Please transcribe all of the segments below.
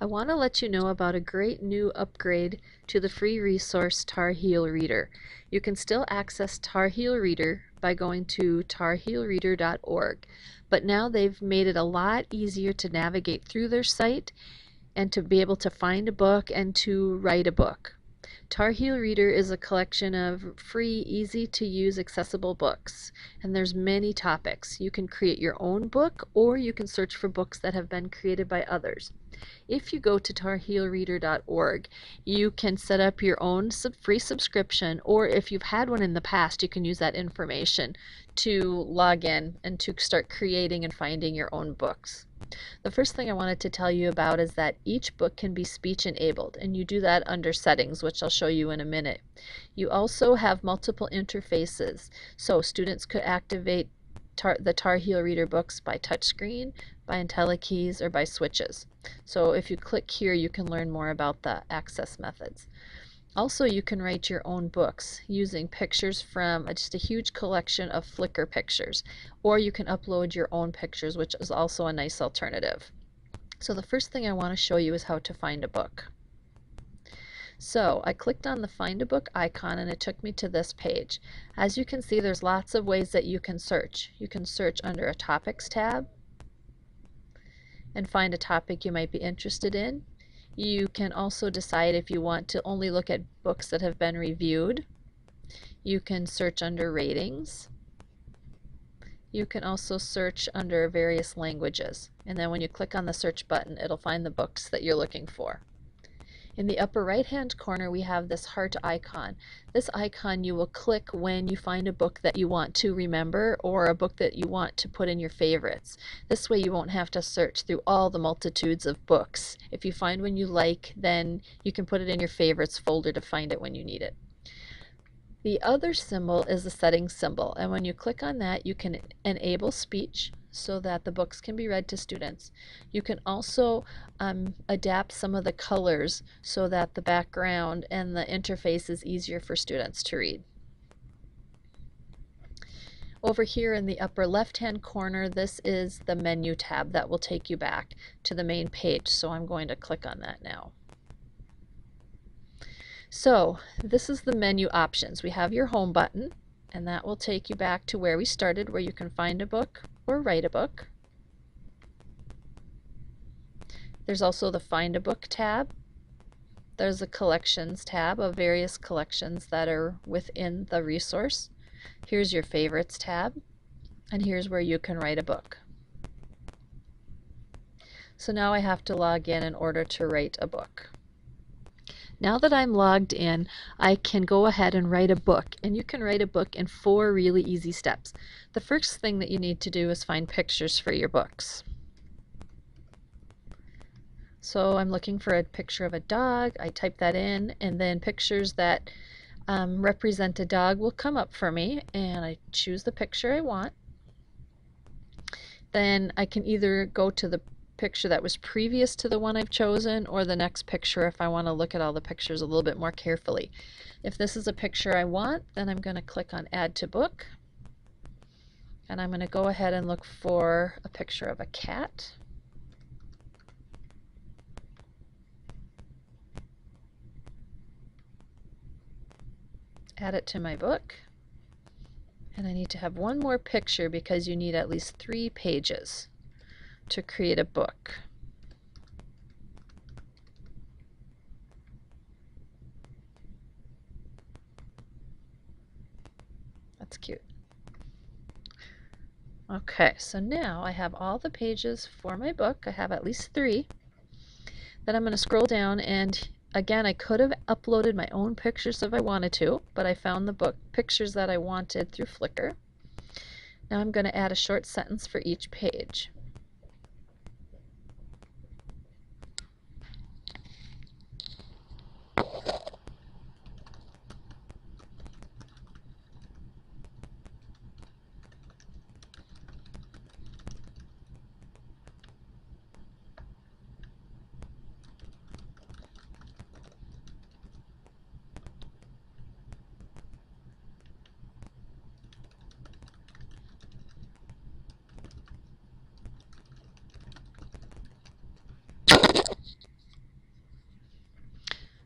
I want to let you know about a great new upgrade to the free resource Tar Heel Reader. You can still access Tar Heel Reader by going to tarheelreader.org, but now they've made it a lot easier to navigate through their site and to be able to find a book and to write a book. Tar Heel Reader is a collection of free, easy to use, accessible books, and there's many topics. You can create your own book, or you can search for books that have been created by others. If you go to tarheelreader.org, you can set up your own free subscription, or if you've had one in the past, you can use that information to log in and to start creating and finding your own books. The first thing I wanted to tell you about is that each book can be speech enabled, and you do that under settings, which I'll show you in a minute. You also have multiple interfaces, so students could activate the Tar Heel Reader books by touchscreen, by IntelliKeys, or by switches. So if you click here, you can learn more about the access methods. Also, you can write your own books using pictures from just a huge collection of Flickr pictures, or you can upload your own pictures, which is also a nice alternative. So the first thing I want to show you is how to find a book. So I clicked on the Find a Book icon and it took me to this page. As you can see, there's lots of ways that you can search. You can search under a Topics tab and find a topic you might be interested in. You can also decide if you want to only look at books that have been reviewed. You can search under ratings. You can also search under various languages, and then when you click on the search button, it'll find the books that you're looking for. In the upper right hand corner, we have this heart icon. This icon you will click when you find a book that you want to remember, or a book that you want to put in your favorites. This way you won't have to search through all the multitudes of books. If you find one you like, then you can put it in your favorites folder to find it when you need it. The other symbol is the settings symbol, and when you click on that, you can enable speech so that the books can be read to students. You can also adapt some of the colors so that the background and the interface is easier for students to read. Over here in the upper left-hand corner, this is the menu tab that will take you back to the main page, so I'm going to click on that now. So this is the menu options. We have your home button, and that will take you back to where we started, where you can find a book or write a book. There's also the Find a Book tab. There's a Collections tab of various collections that are within the resource. Here's your Favorites tab, and here's where you can write a book. So now I have to log in order to write a book. Now that I'm logged in, I can go ahead and write a book, and you can write a book in 4 really easy steps. The first thing that you need to do is find pictures for your books. So I'm looking for a picture of a dog. I type that in, and then pictures that represent a dog will come up for me, and I choose the picture I want. Then I can either go to the picture that was previous to the one I've chosen, or the next picture if I want to look at all the pictures a little bit more carefully. If this is a picture I want, then I'm going to click on Add to Book, and I'm going to go ahead and look for a picture of a cat. Add it to my book, and I need to have one more picture because you need at least 3 pages to create a book. That's cute. Okay, so now I have all the pages for my book. I have at least 3. Then I'm going to scroll down, and again, I could have uploaded my own pictures if I wanted to, but I found the book pictures that I wanted through Flickr. Now I'm going to add a short sentence for each page.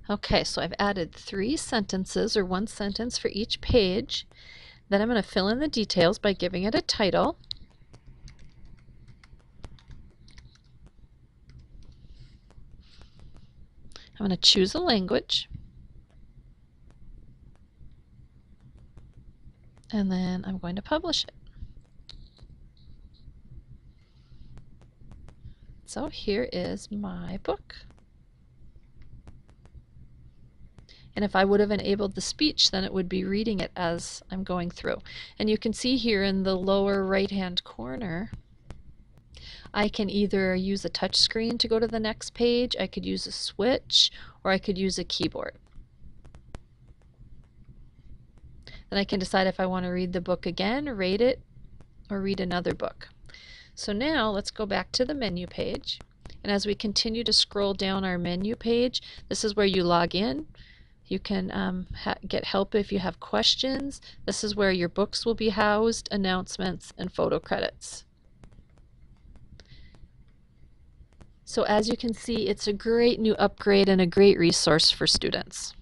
Okay, so I've added 3 sentences, or 1 sentence for each page. Then I'm going to fill in the details by giving it a title. I'm going to choose a language. And then I'm going to publish it. So here is my book. And if I would have enabled the speech, then it would be reading it as I'm going through. And you can see here in the lower right-hand corner, I can either use a touch screen to go to the next page, I could use a switch, or I could use a keyboard. Then I can decide if I want to read the book again, rate it, or read another book. So now let's go back to the menu page. And as we continue to scroll down our menu page, this is where you log in. You can get help if you have questions. This is where your books will be housed, announcements, and photo credits. So as you can see, it's a great new upgrade and a great resource for students.